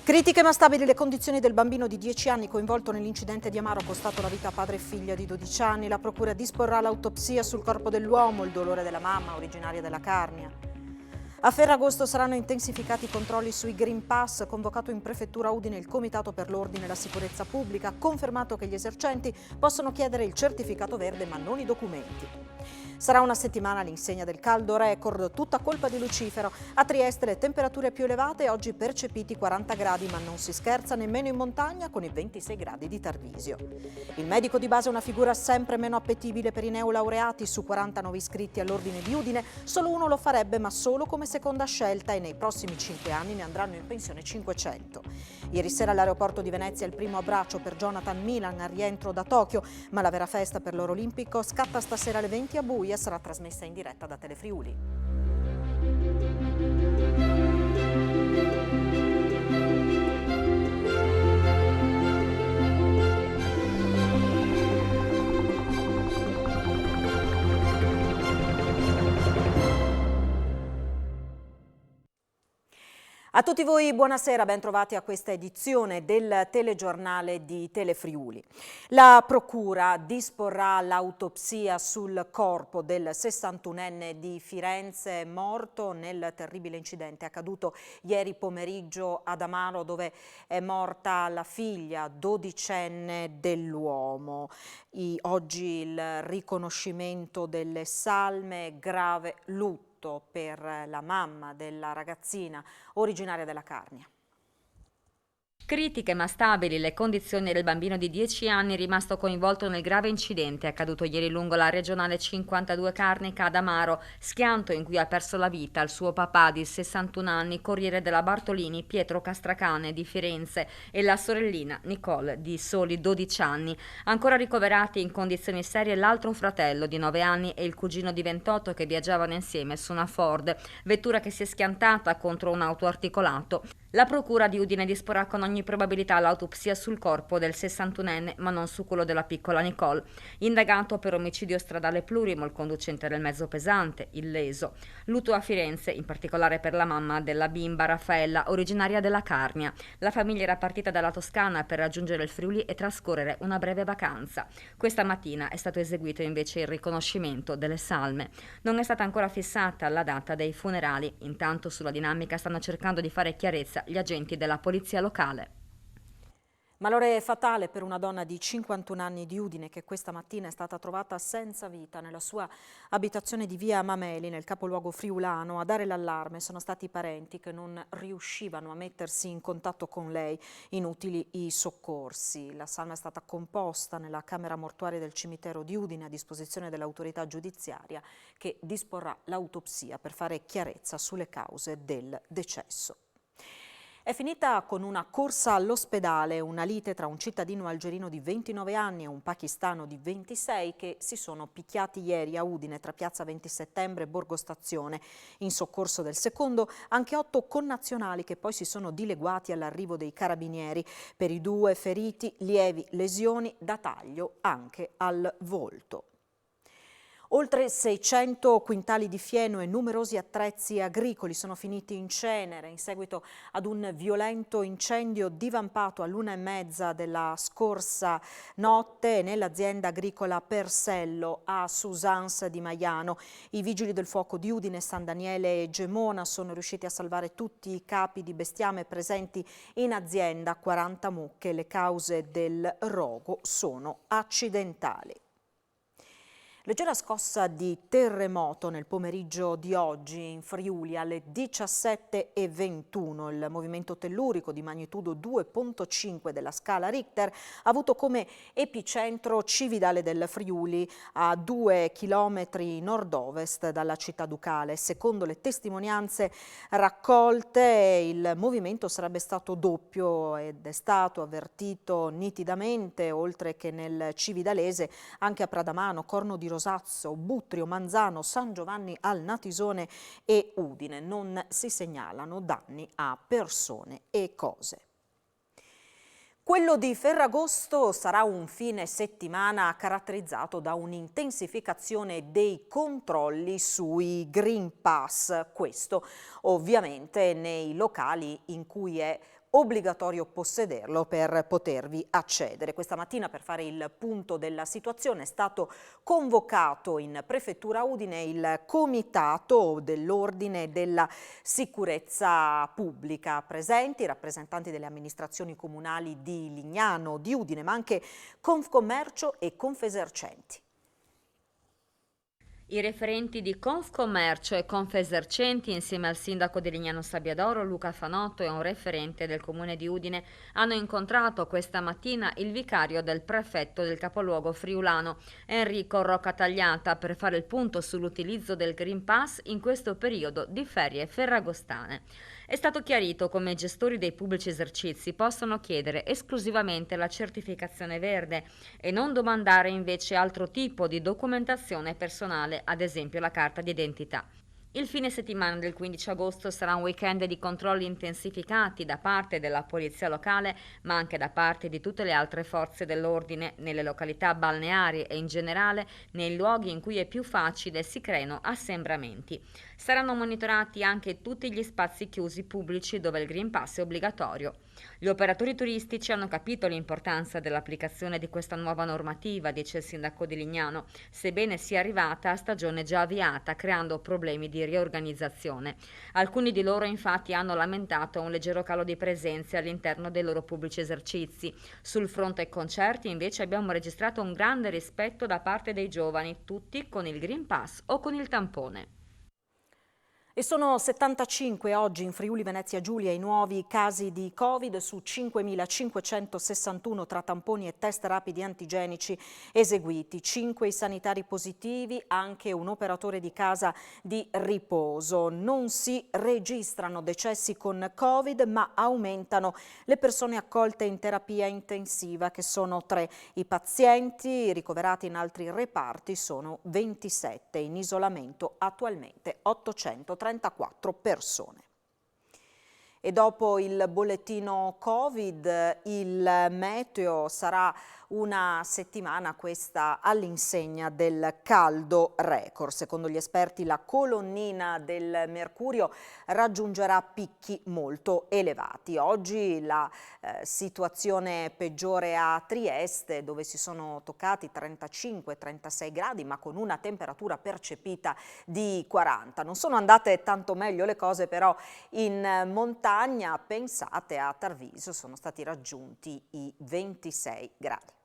Critiche ma stabili le condizioni del bambino di 10 anni coinvolto nell'incidente di Amaro, costato la vita a padre e figlia di 12 anni. La procura disporrà l'autopsia sul corpo dell'uomo, il dolore della mamma, originaria della Carnia. A Ferragosto saranno intensificati i controlli sui Green Pass. Convocato in prefettura Udine il Comitato per l'Ordine e la Sicurezza Pubblica ha confermato che gli esercenti possono chiedere il certificato verde ma non i documenti. Sarà una settimana all'insegna del caldo record, tutta colpa di Lucifero. A Trieste le temperature più elevate, oggi percepiti 40 gradi, ma non si scherza nemmeno in montagna con i 26 gradi di Tarvisio. Il medico di base è una figura sempre meno appetibile per i neolaureati. Su 49 iscritti all'Ordine di Udine, solo uno lo farebbe, ma solo come seconda scelta, e nei prossimi 5 anni ne andranno in pensione 500. Ieri sera all'aeroporto di Venezia il primo abbraccio per Jonathan Milan al rientro da Tokyo, ma la vera festa per l'oro olimpico scatta stasera alle 20 a Buia e sarà trasmessa in diretta da Telefriuli. A tutti voi buonasera, ben trovati a questa edizione del telegiornale di Telefriuli. La procura disporrà l'autopsia sul corpo del 61enne di Firenze morto nel terribile incidente accaduto ieri pomeriggio ad Amaro, dove è morta la figlia 12enne dell'uomo. Oggi il riconoscimento delle salme, grave lutto per la mamma della ragazzina originaria della Carnia. Critiche ma stabili le condizioni del bambino di 10 anni rimasto coinvolto nel grave incidente accaduto ieri lungo la regionale 52 Carnica ad Amaro, schianto in cui ha perso la vita il suo papà di 61 anni, corriere della Bartolini Pietro Castracane di Firenze, e la sorellina Nicole di soli 12 anni. Ancora ricoverati in condizioni serie l'altro fratello di 9 anni e il cugino di 28 che viaggiavano insieme su una Ford, vettura che si è schiantata contro un auto articolato. La procura di Udine disporrà con ogni probabilità l'autopsia sul corpo del 61enne, ma non su quello della piccola Nicole. Indagato per omicidio stradale plurimo il conducente del mezzo pesante, il leso. Lutto a Firenze, in particolare per la mamma della bimba Raffaella, originaria della Carnia. La famiglia era partita dalla Toscana per raggiungere il Friuli e trascorrere una breve vacanza. Questa mattina è stato eseguito invece il riconoscimento delle salme. Non è stata ancora fissata la data dei funerali. Intanto sulla dinamica stanno cercando di fare chiarezza gli agenti della polizia locale. Malore fatale per una donna di 51 anni di Udine che questa mattina è stata trovata senza vita nella sua abitazione di via Mameli, nel capoluogo friulano. A dare l'allarme sono stati i parenti che non riuscivano a mettersi in contatto con lei, inutili i soccorsi. La salma è stata composta nella camera mortuaria del cimitero di Udine a disposizione dell'autorità giudiziaria che disporrà l'autopsia per fare chiarezza sulle cause del decesso. È finita con una corsa all'ospedale, una lite tra un cittadino algerino di 29 anni e un pakistano di 26 che si sono picchiati ieri a Udine tra Piazza 20 Settembre e Borgo Stazione. In soccorso del secondo anche 8 connazionali che poi si sono dileguati all'arrivo dei carabinieri. Per i 2 feriti lievi lesioni da taglio anche al volto. Oltre 600 quintali di fieno e numerosi attrezzi agricoli sono finiti in cenere in seguito ad un violento incendio divampato all'1:30 della scorsa notte nell'azienda agricola Persello a Susans di Maiano. I vigili del fuoco di Udine, San Daniele e Gemona sono riusciti a salvare tutti i capi di bestiame presenti in azienda, 40 mucche. Le cause del rogo sono accidentali. Leggera scossa di terremoto nel pomeriggio di oggi in Friuli alle 17:21. Il movimento tellurico di magnitudo 2,5 della scala Richter ha avuto come epicentro Cividale del Friuli, a 2 chilometri nord-ovest dalla città ducale. Secondo le testimonianze raccolte, il movimento sarebbe stato doppio ed è stato avvertito nitidamente, oltre che nel Cividalese, anche a Pradamano, Corno di Rosazzo, Buttrio, Manzano, San Giovanni al Natisone e Udine. Non si segnalano danni a persone e cose. Quello di Ferragosto sarà un fine settimana caratterizzato da un'intensificazione dei controlli sui Green Pass, questo ovviamente nei locali in cui è obbligatorio possederlo per potervi accedere. Questa mattina, per fare il punto della situazione, è stato convocato in Prefettura Udine il Comitato dell'Ordine e della Sicurezza Pubblica. Presenti rappresentanti delle amministrazioni comunali di Lignano, di Udine, ma anche Confcommercio e Confesercenti. I referenti di Confcommercio e Confesercenti, insieme al sindaco di Lignano Sabbiadoro Luca Fanotto e un referente del comune di Udine, hanno incontrato questa mattina il vicario del prefetto del capoluogo friulano, Enrico Roccatagliata, per fare il punto sull'utilizzo del Green Pass in questo periodo di ferie ferragostane. È stato chiarito come i gestori dei pubblici esercizi possono chiedere esclusivamente la certificazione verde e non domandare invece altro tipo di documentazione personale, ad esempio la carta d'identità. Il fine settimana del 15 agosto sarà un weekend di controlli intensificati da parte della polizia locale, ma anche da parte di tutte le altre forze dell'ordine nelle località balneari e in generale nei luoghi in cui è più facile si creano assembramenti. Saranno monitorati anche tutti gli spazi chiusi pubblici dove il Green Pass è obbligatorio. Gli operatori turistici hanno capito l'importanza dell'applicazione di questa nuova normativa, dice il sindaco di Lignano, sebbene sia arrivata a stagione già avviata, creando problemi di riorganizzazione. Alcuni di loro infatti hanno lamentato un leggero calo di presenze all'interno dei loro pubblici esercizi. Sul fronte concerti invece abbiamo registrato un grande rispetto da parte dei giovani, tutti con il Green Pass o con il tampone. E sono 75 oggi in Friuli Venezia Giulia i nuovi casi di Covid su 5.561 tra tamponi e test rapidi antigenici eseguiti. 5 i sanitari positivi, anche un operatore di casa di riposo. Non si registrano decessi con Covid, ma aumentano le persone accolte in terapia intensiva, che sono 3. I pazienti ricoverati in altri reparti sono 27. In isolamento attualmente 834 persone. E dopo il bollettino Covid, il meteo sarà una settimana questa all'insegna del caldo record. Secondo gli esperti la colonnina del mercurio raggiungerà picchi molto elevati. Oggi la situazione peggiore a Trieste, dove si sono toccati 35-36 gradi, ma con una temperatura percepita di 40. Non sono andate tanto meglio le cose però in montagna, pensate a Tarvisio, sono stati raggiunti i 26 gradi.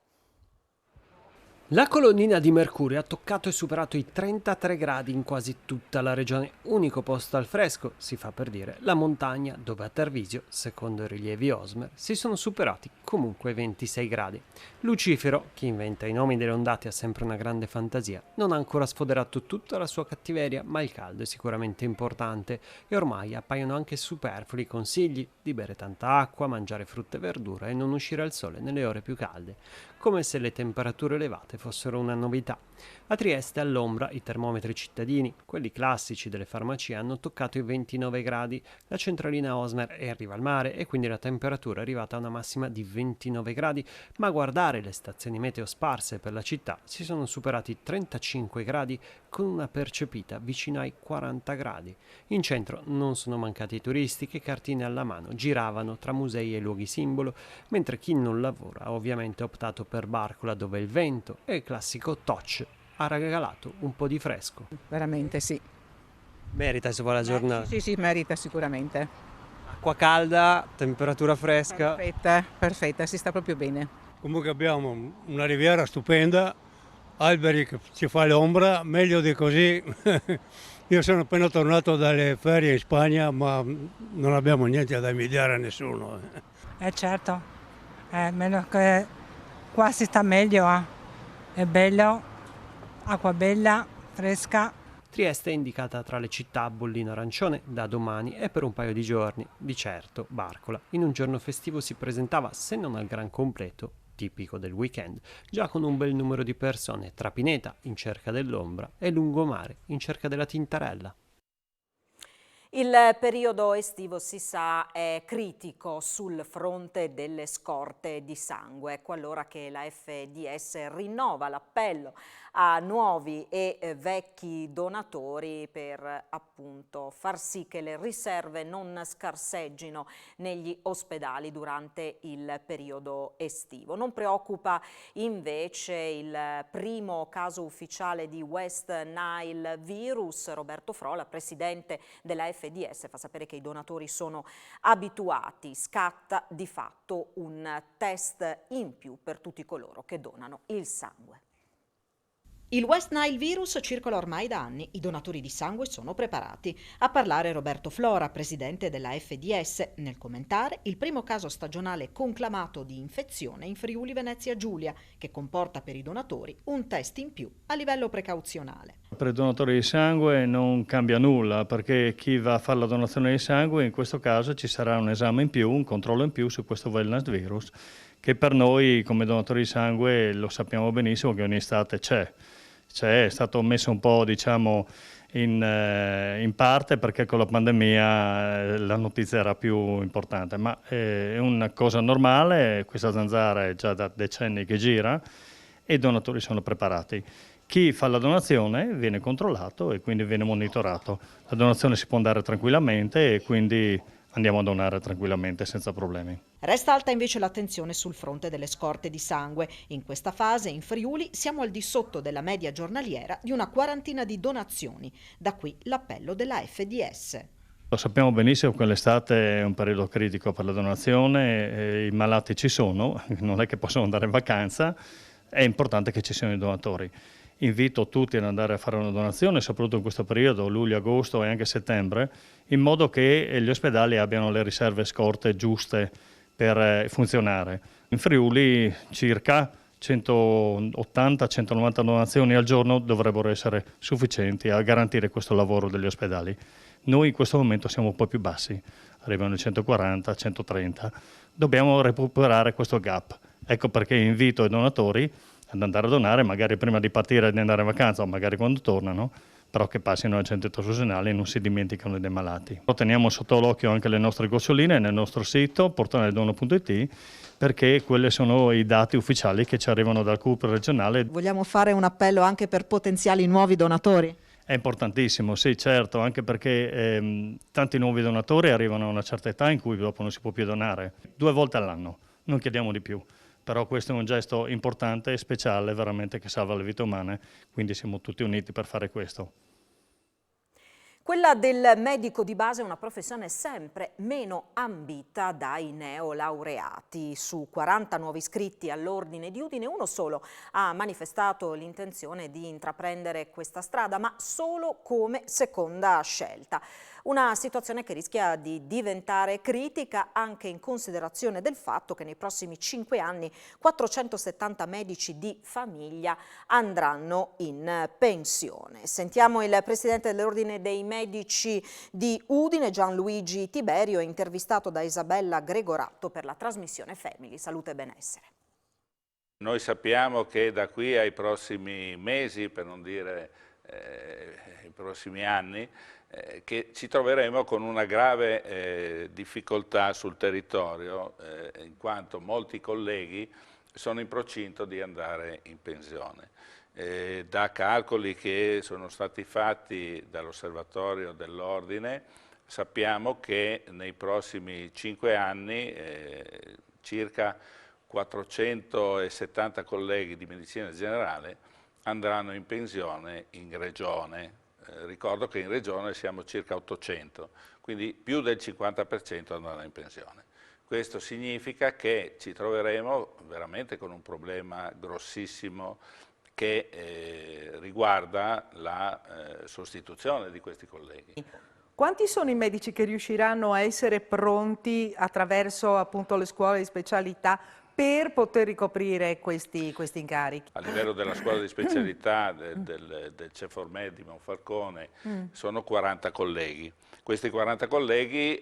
La colonnina di mercurio ha toccato e superato i 33 gradi in quasi tutta la regione. Unico posto al fresco, si fa per dire, la montagna, dove a Tarvisio, secondo i rilievi Osmer, si sono superati comunque 26 gradi. Lucifero, chi inventa i nomi delle ondate ha sempre una grande fantasia, non ha ancora sfoderato tutta la sua cattiveria, ma il caldo è sicuramente importante e ormai appaiono anche superflui i consigli di bere tanta acqua, mangiare frutta e verdura e non uscire al sole nelle ore più calde, come se le temperature elevate fossero una novità. A Trieste all'ombra i termometri cittadini, quelli classici delle farmacie, hanno toccato i 29 gradi, la centralina Osmer è in riva al mare e quindi la temperatura è arrivata a una massima di 29 gradi, ma a guardare le stazioni meteo sparse per la città si sono superati i 35 gradi con una percepita vicina ai 40 gradi. In centro non sono mancati i turisti che cartine alla mano giravano tra musei e luoghi simbolo, mentre chi non lavora ha ovviamente optato per Barcola, dove il vento e il classico touch ha regalato un po' di fresco. Veramente sì. Merita se vuole la giornata. Sì, merita sicuramente. Acqua calda, temperatura fresca. Perfetta, si sta proprio bene. Comunque abbiamo una riviera stupenda, alberi che ci fa l'ombra, meglio di così. Io sono appena tornato dalle ferie in Spagna, ma non abbiamo niente da invidiare a nessuno. Certo, meno che qua si sta meglio, è bello, acqua bella, fresca. Trieste è indicata tra le città a bollino arancione da domani e per un paio di giorni. Di certo, Barcola in un giorno festivo si presentava, se non al gran completo, tipico del weekend, già con un bel numero di persone tra Pineta in cerca dell'ombra e Lungomare in cerca della tintarella. Il periodo estivo, si sa, è critico sul fronte delle scorte di sangue. Ecco allora che la FDS rinnova l'appello a nuovi e vecchi donatori per appunto far sì che le riserve non scarseggino negli ospedali durante il periodo estivo. Non preoccupa invece il primo caso ufficiale di West Nile virus. Roberto Frola, presidente della FDS, fa sapere che i donatori sono abituati. Scatta di fatto un test in più per tutti coloro che donano il sangue. Il West Nile virus circola ormai da anni, i donatori di sangue sono preparati. A parlare Roberto Flora, presidente della FDS, nel commentare il primo caso stagionale conclamato di infezione in Friuli Venezia Giulia, che comporta per i donatori un test in più a livello precauzionale. Per i donatori di sangue non cambia nulla, perché chi va a fare la donazione di sangue in questo caso ci sarà un esame in più, un controllo in più su questo wellness virus, che per noi come donatori di sangue lo sappiamo benissimo che ogni estate c'è. È stato messo un po' diciamo in parte perché con la pandemia la notizia era più importante, ma è una cosa normale, questa zanzara è già da decenni che gira e i donatori sono preparati. Chi fa la donazione viene controllato e quindi viene monitorato. La donazione si può andare tranquillamente e quindi andiamo a donare tranquillamente senza problemi. Resta alta invece l'attenzione sul fronte delle scorte di sangue. In questa fase in Friuli siamo al di sotto della media giornaliera di una quarantina di donazioni. Da qui l'appello della FDS. Lo sappiamo benissimo che l'estate è un periodo critico per la donazione, i malati ci sono, non è che possono andare in vacanza, è importante che ci siano i donatori. Invito tutti ad andare a fare una donazione, soprattutto in questo periodo, luglio, agosto e anche settembre, in modo che gli ospedali abbiano le riserve scorte giuste per funzionare. In Friuli circa 180-190 donazioni al giorno dovrebbero essere sufficienti a garantire questo lavoro degli ospedali. Noi in questo momento siamo un po' più bassi, arrivano 140, 130. Dobbiamo recuperare questo gap. Ecco perché invito i donatori ad andare a donare, magari prima di partire e di andare in vacanza o magari quando tornano, però che passino al centro trasfusionale e non si dimenticano dei malati. Teniamo sotto l'occhio anche le nostre goccioline nel nostro sito portanedono.it, perché quelli sono i dati ufficiali che ci arrivano dal CUP regionale. Vogliamo fare un appello anche per potenziali nuovi donatori? È importantissimo, sì, certo, anche perché tanti nuovi donatori arrivano a una certa età in cui dopo non si può più donare. 2 volte all'anno, non chiediamo di più. Però questo è un gesto importante e speciale, veramente, che salva le vite umane, quindi siamo tutti uniti per fare questo. Quella del medico di base è una professione sempre meno ambita dai neolaureati. Su 40 nuovi iscritti all'Ordine di Udine, uno solo ha manifestato l'intenzione di intraprendere questa strada, ma solo come seconda scelta. Una situazione che rischia di diventare critica anche in considerazione del fatto che nei prossimi 5 anni 470 medici di famiglia andranno in pensione. Sentiamo il presidente dell'Ordine dei Medici di Udine, Gianluigi Tiberio, intervistato da Isabella Gregorato per la trasmissione Family, Salute e Benessere. Noi sappiamo che da qui ai prossimi mesi, per non dire i prossimi anni, che ci troveremo con una grave difficoltà sul territorio, in quanto molti colleghi sono in procinto di andare in pensione. Da calcoli che sono stati fatti dall'Osservatorio dell'Ordine, sappiamo che nei prossimi 5 anni circa 470 colleghi di medicina generale andranno in pensione in regione. Ricordo che in regione siamo circa 800, quindi più del 50% andranno in pensione. Questo significa che ci troveremo veramente con un problema grossissimo che riguarda la sostituzione di questi colleghi. Quanti sono i medici che riusciranno a essere pronti attraverso appunto le scuole di specialità per poter ricoprire questi incarichi? A livello della scuola di specialità del CEFORMED di Monfalcone sono 40 colleghi. Questi 40 colleghi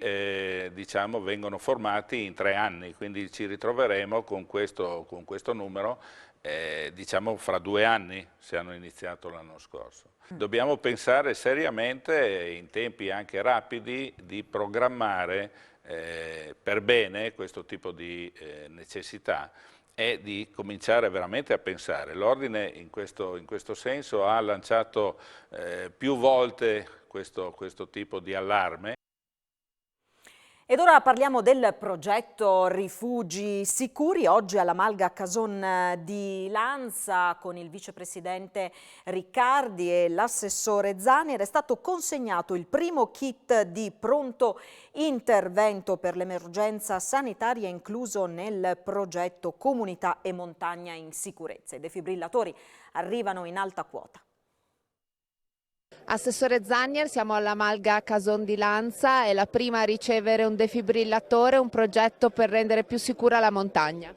diciamo, vengono formati in 3 anni, quindi ci ritroveremo con questo numero diciamo fra 2 anni, se hanno iniziato l'anno scorso. Dobbiamo pensare seriamente, in tempi anche rapidi, di programmare per bene questo tipo di necessità e di cominciare veramente a pensare. L'Ordine in questo senso ha lanciato più volte questo tipo di allarme. Ed ora parliamo del progetto Rifugi Sicuri. Oggi alla Malga Cason di Lanza con il vicepresidente Riccardi e l'assessore Zanni è stato consegnato il primo kit di pronto intervento per l'emergenza sanitaria incluso nel progetto Comunità e Montagna in Sicurezza. I defibrillatori arrivano in alta quota. Assessore Zannier, siamo alla Malga Cason di Lanza, è la prima a ricevere un defibrillatore, un progetto per rendere più sicura la montagna.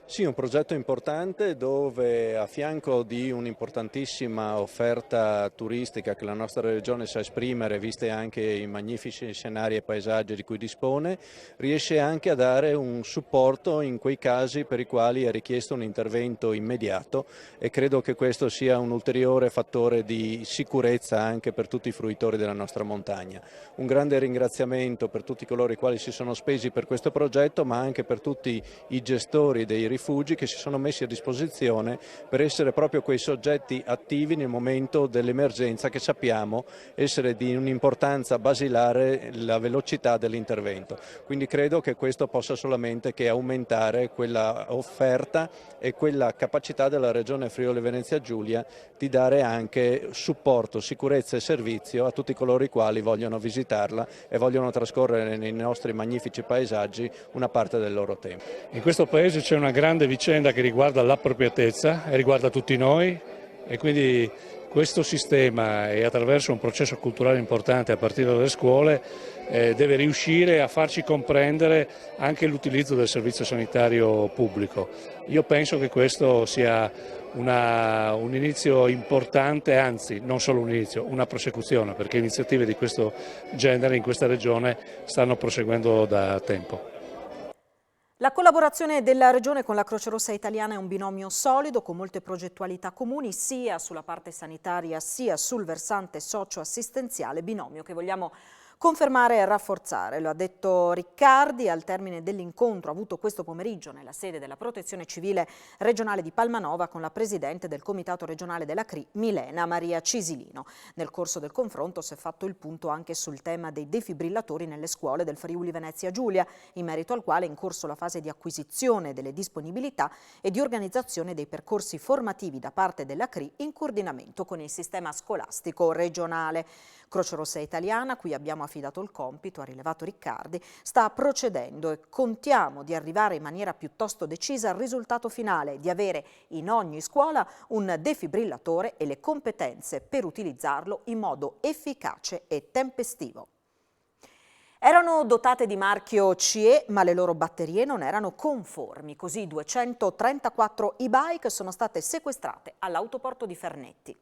Sì, un progetto importante dove a fianco di un'importantissima offerta turistica che la nostra regione sa esprimere, viste anche i magnifici scenari e paesaggi di cui dispone, riesce anche a dare un supporto in quei casi per i quali è richiesto un intervento immediato e credo che questo sia un ulteriore fattore di sicurezza anche per tutti i fruitori della nostra montagna. Un grande ringraziamento per tutti coloro i quali si sono spesi per questo progetto, ma anche per tutti i gestori dei rifugi che si sono messi a disposizione per essere proprio quei soggetti attivi nel momento dell'emergenza che sappiamo essere di un'importanza basilare la velocità dell'intervento. Quindi credo che questo possa solamente che aumentare quella offerta e quella capacità della Regione Friuli Venezia Giulia di dare anche supporto, sicurezza e servizio a tutti coloro i quali vogliono visitarla e vogliono trascorrere nei nostri magnifici paesaggi una parte del loro tempo. In questo paese c'è una grande vicenda che riguarda l'appropriatezza e riguarda tutti noi e quindi questo sistema e attraverso un processo culturale importante a partire dalle scuole deve riuscire a farci comprendere anche l'utilizzo del servizio sanitario pubblico. Io penso che questo sia un inizio importante, anzi non solo un inizio, una prosecuzione, perché iniziative di questo genere in questa regione stanno proseguendo da tempo. La collaborazione della Regione con la Croce Rossa Italiana è un binomio solido con molte progettualità comuni sia sulla parte sanitaria sia sul versante socio-assistenziale, binomio che vogliamo confermare e rafforzare. Lo ha detto Riccardi al termine dell'incontro avuto questo pomeriggio nella sede della Protezione Civile regionale di Palmanova con la presidente del Comitato regionale della CRI, Milena Maria Cisilino. Nel corso del confronto si è fatto il punto anche sul tema dei defibrillatori nelle scuole del Friuli Venezia Giulia, in merito al quale è in corso la fase di acquisizione delle disponibilità e di organizzazione dei percorsi formativi da parte della CRI in coordinamento con il sistema scolastico regionale. Croce Rossa Italiana, a cui abbiamo affidato il compito, ha rilevato Riccardi, sta procedendo e contiamo di arrivare in maniera piuttosto decisa al risultato finale, di avere in ogni scuola un defibrillatore e le competenze per utilizzarlo in modo efficace e tempestivo. Erano dotate di marchio CE, ma le loro batterie non erano conformi, così 234 e-bike sono state sequestrate all'autoporto di Fernetti.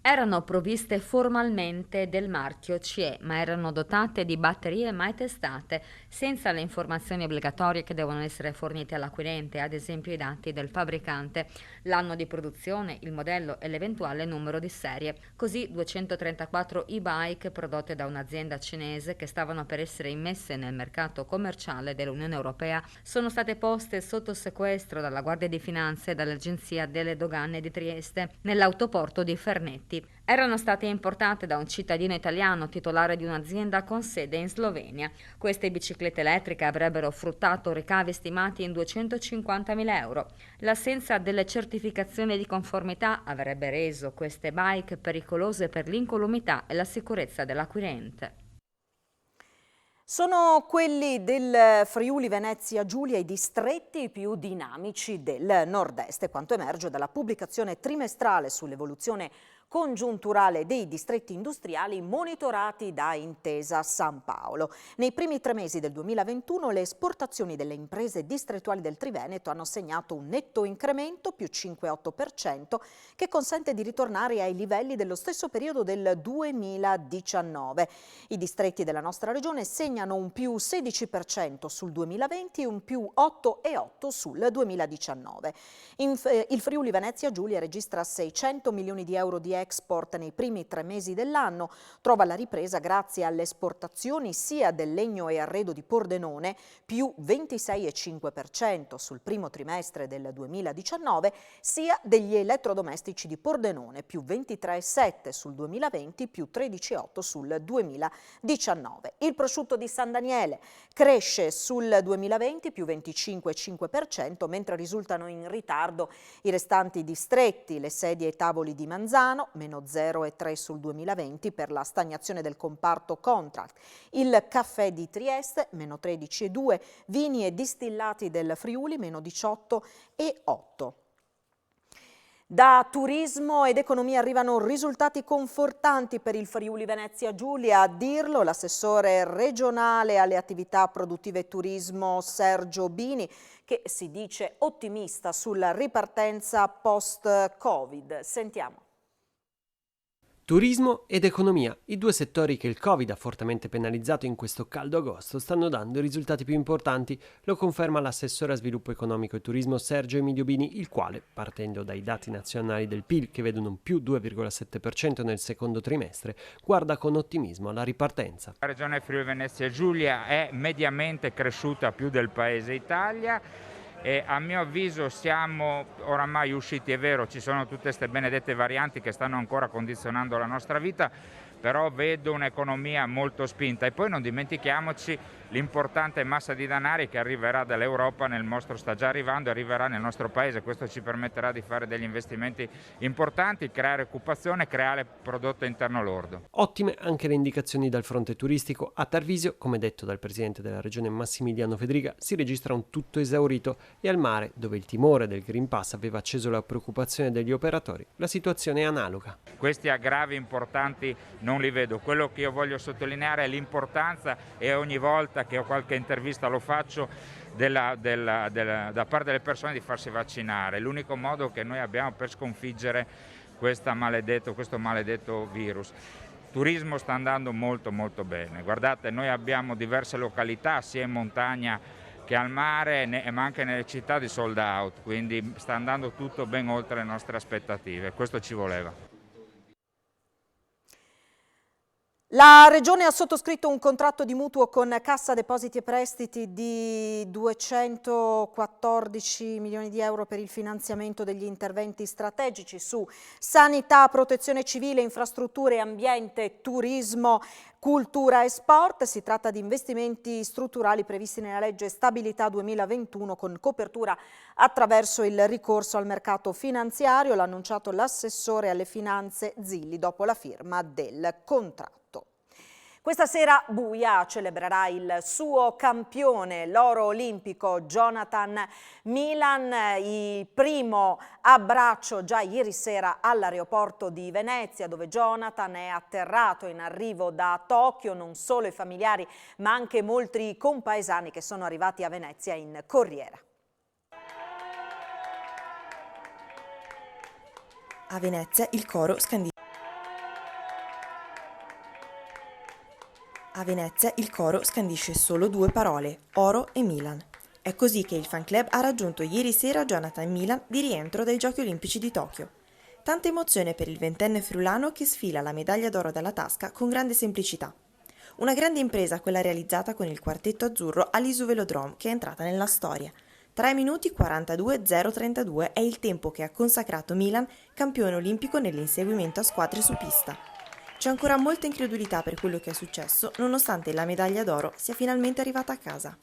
Erano provviste formalmente del marchio CE, ma erano dotate di batterie mai testate, senza le informazioni obbligatorie che devono essere fornite all'acquirente, ad esempio i dati del fabbricante, l'anno di produzione, il modello e l'eventuale numero di serie. Così 234 e-bike prodotte da un'azienda cinese che stavano per essere immesse nel mercato commerciale dell'Unione Europea sono state poste sotto sequestro dalla Guardia di Finanza e dall'Agenzia delle Dogane di Trieste nell'autoporto di Fernetti. Erano state importate da un cittadino italiano titolare di un'azienda con sede in Slovenia. Queste biciclette elettriche avrebbero fruttato ricavi stimati in 250.000 euro. L'assenza delle certificazioni di conformità avrebbe reso queste bike pericolose per l'incolumità e la sicurezza dell'acquirente. Sono quelli del Friuli Venezia Giulia i distretti più dinamici del nord-est, quanto emerge dalla pubblicazione trimestrale sull'evoluzione congiunturale dei distretti industriali monitorati da Intesa San Paolo. Nei primi 3 mesi del 2021 le esportazioni delle imprese distrettuali del Triveneto hanno segnato un netto incremento più 5,8% che consente di ritornare ai livelli dello stesso periodo del 2019. I distretti della nostra regione segnano un più 16% sul 2020 e un più 8,8% sul 2019. Il Friuli Venezia Giulia registra 600 milioni di euro di export nei primi 3 mesi dell'anno, trova la ripresa grazie alle esportazioni sia del legno e arredo di Pordenone, più 26,5% sul primo trimestre del 2019, sia degli elettrodomestici di Pordenone, più 23,7% sul 2020, più 13,8% sul 2019. Il prosciutto di San Daniele cresce sul 2020, più 25,5%, mentre risultano in ritardo i restanti distretti, le sedie e tavoli di Manzano, meno 0,3% sul 2020 per la stagnazione del comparto contract, il caffè di Trieste, meno 13,2%, vini e distillati del Friuli, meno 18,8%. Da turismo ed economia arrivano risultati confortanti per il Friuli Venezia Giulia. A dirlo l'assessore regionale alle attività produttive e turismo Sergio Bini, che si dice ottimista sulla ripartenza post-Covid. Sentiamo. Turismo ed economia, i 2 settori che il Covid ha fortemente penalizzato in questo caldo agosto, stanno dando i risultati più importanti, lo conferma l'assessore a sviluppo economico e turismo Sergio Emilio Bini, il quale, partendo dai dati nazionali del PIL che vedono un più 2,7% nel secondo trimestre, guarda con ottimismo alla ripartenza. La regione Friuli Venezia Giulia è mediamente cresciuta più del paese Italia. E a mio avviso siamo oramai usciti, è vero, ci sono tutte queste benedette varianti che stanno ancora condizionando la nostra vita, però vedo un'economia molto spinta e poi non dimentichiamoci l'importante massa di denari che arriverà dall'Europa, sta già arrivando e arriverà nel nostro paese. Questo ci permetterà di fare degli investimenti importanti, creare occupazione, creare prodotto interno lordo. Ottime anche le indicazioni dal fronte turistico. A Tarvisio, come detto dal presidente della regione Massimiliano Fedriga, si registra un tutto esaurito e al mare, dove il timore del Green Pass aveva acceso la preoccupazione degli operatori, la situazione è analoga. Questi aggravi importanti non li vedo. Quello che io voglio sottolineare è l'importanza, e ogni volta che ho qualche intervista lo faccio, da parte delle persone di farsi vaccinare. È l'unico modo che noi abbiamo per sconfiggere questo maledetto virus. Il turismo sta andando molto molto bene. Guardate, noi abbiamo diverse località, sia in montagna che al mare, ma anche nelle città di sold out, quindi sta andando tutto ben oltre le nostre aspettative. Questo ci voleva. La Regione ha sottoscritto un contratto di mutuo con Cassa Depositi e Prestiti di 214 milioni di euro per il finanziamento degli interventi strategici su sanità, protezione civile, infrastrutture, ambiente, turismo, cultura e sport. Si tratta di investimenti strutturali previsti nella legge Stabilità 2021 con copertura attraverso il ricorso al mercato finanziario. L'ha annunciato l'assessore alle finanze Zilli dopo la firma del contratto. Questa sera Buia celebrerà il suo campione, l'oro olimpico Jonathan Milan. Il primo abbraccio già ieri sera all'aeroporto di Venezia, dove Jonathan è atterrato in arrivo da Tokyo. Non solo i familiari ma anche molti compaesani che sono arrivati a Venezia in corriera. A Venezia il coro scandisce. A Venezia il coro scandisce solo 2 parole, oro e Milan. È così che il fan club ha raggiunto ieri sera Jonathan Milan di rientro dai Giochi Olimpici di Tokyo. Tanta emozione per il 20enne friulano che sfila la medaglia d'oro dalla tasca con grande semplicità. Una grande impresa quella realizzata con il quartetto azzurro all'Isu Velodrome, che è entrata nella storia. 3 minuti 42,032 è il tempo che ha consacrato Milan campione olimpico nell'inseguimento a squadre su pista. C'è ancora molta incredulità per quello che è successo, nonostante la medaglia d'oro sia finalmente arrivata a casa.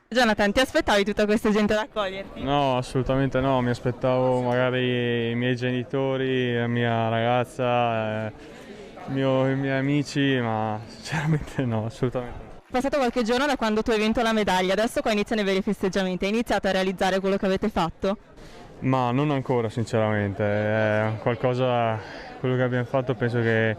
Jonathan, ti aspettavi tutta questa gente ad accoglierti? No, assolutamente no, mi aspettavo magari i miei genitori, la mia ragazza, i miei amici, ma sinceramente no, assolutamente no. È passato qualche giorno da quando tu hai vinto la medaglia, adesso qua iniziano i veri festeggiamenti, hai iniziato a realizzare quello che avete fatto? Ma non ancora sinceramente, è qualcosa quello che abbiamo fatto penso che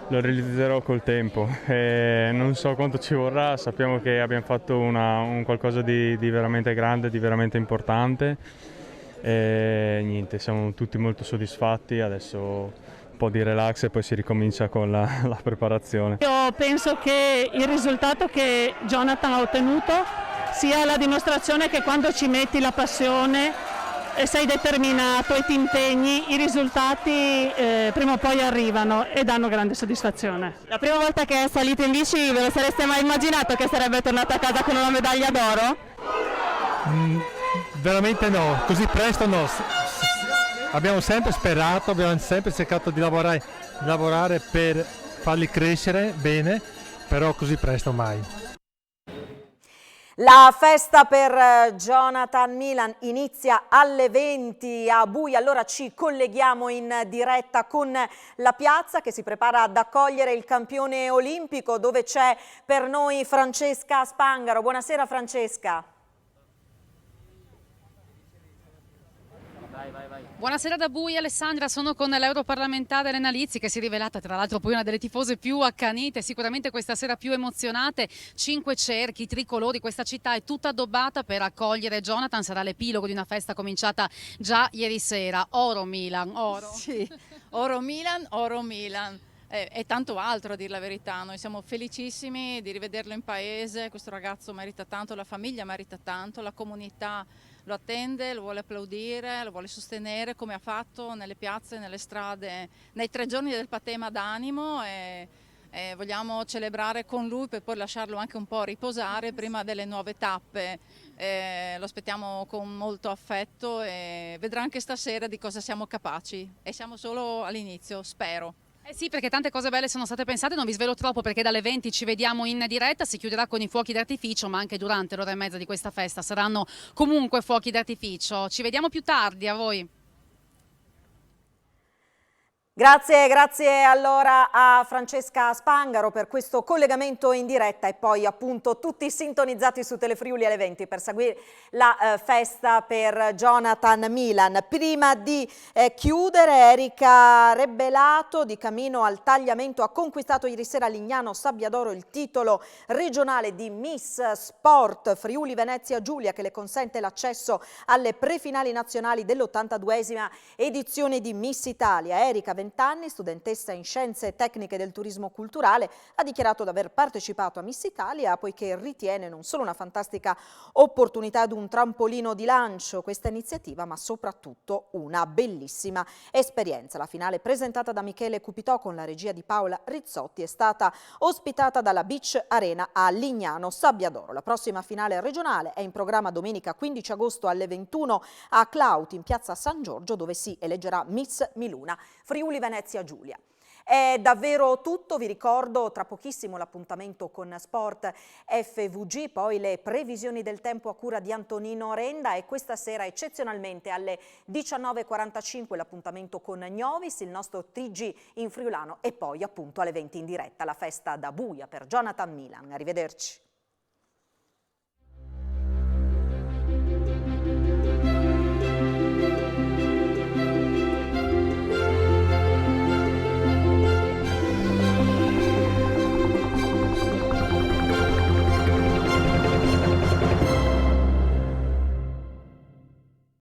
lo realizzerò col tempo. Non so quanto ci vorrà, sappiamo che abbiamo fatto un qualcosa di veramente grande, di veramente importante e niente, siamo tutti molto soddisfatti, adesso un po' di relax e poi si ricomincia con la preparazione. Io penso che il risultato che Jonathan ha ottenuto sia la dimostrazione che quando ci metti la passione e sei determinato e ti impegni, i risultati prima o poi arrivano e danno grande soddisfazione. La prima volta che è salito in bici ve lo sareste mai immaginato che sarebbe tornato a casa con una medaglia d'oro? Veramente no, così presto no. Abbiamo sempre sperato, abbiamo sempre cercato di lavorare per farli crescere bene, però così presto mai. La festa per Jonathan Milan inizia alle 20 a Buia, allora ci colleghiamo in diretta con la piazza che si prepara ad accogliere il campione olimpico, dove c'è per noi Francesca Spangaro. Buonasera Francesca. Buonasera da Buia, Alessandra, sono con l'europarlamentare Elena Lizzi che si è rivelata tra l'altro poi una delle tifose più accanite, sicuramente questa sera più emozionate. 5 cerchi tricolori, questa città è tutta addobbata per accogliere Jonathan, sarà l'epilogo di una festa cominciata già ieri sera. Oro Milan, oro. Sì, oro Milan, oro Milan. E tanto altro a dir la verità, noi siamo felicissimi di rivederlo in paese, questo ragazzo merita tanto, la famiglia merita tanto, la comunità lo attende, lo vuole applaudire, lo vuole sostenere come ha fatto nelle piazze, nelle strade, nei 3 giorni del Patema d'Animo e vogliamo celebrare con lui per poi lasciarlo anche un po' riposare prima delle nuove tappe. Lo aspettiamo con molto affetto e vedrà anche stasera di cosa siamo capaci e siamo solo all'inizio, spero. Sì, perché tante cose belle sono state pensate, non vi svelo troppo perché dalle 20 ci vediamo in diretta, si chiuderà con i fuochi d'artificio, ma anche durante l'ora e mezza di questa festa saranno comunque fuochi d'artificio. Ci vediamo più tardi, a voi. Grazie allora a Francesca Spangaro per questo collegamento in diretta e poi appunto tutti sintonizzati su Telefriuli alle 20 per seguire la festa per Jonathan Milan. Prima di chiudere, Erika Rebbelato di Cammino al Tagliamento ha conquistato ieri sera a Lignano Sabbiadoro il titolo regionale di Miss Sport Friuli Venezia Giulia, che le consente l'accesso alle prefinali nazionali dell'82esima edizione di Miss Italia. Erika, 20 anni, studentessa in Scienze Tecniche del Turismo Culturale, ha dichiarato di aver partecipato a Miss Italia poiché ritiene non solo una fantastica opportunità ed un trampolino di lancio questa iniziativa, ma soprattutto una bellissima esperienza. La finale, presentata da Michele Cupitò con la regia di Paola Rizzotti, è stata ospitata dalla Beach Arena a Lignano Sabbiadoro. La prossima finale regionale è in programma domenica 15 agosto alle 21 a Clauti in piazza San Giorgio, dove si eleggerà Miss Miluna Friuli Venezia Giulia. È davvero tutto, vi ricordo tra pochissimo l'appuntamento con Sport FVG, poi le previsioni del tempo a cura di Antonino Renda e questa sera eccezionalmente alle 19:45 l'appuntamento con Gnovis, il nostro TG in friulano e poi appunto alle 20 in diretta la festa da Buia per Jonathan Milan. Arrivederci.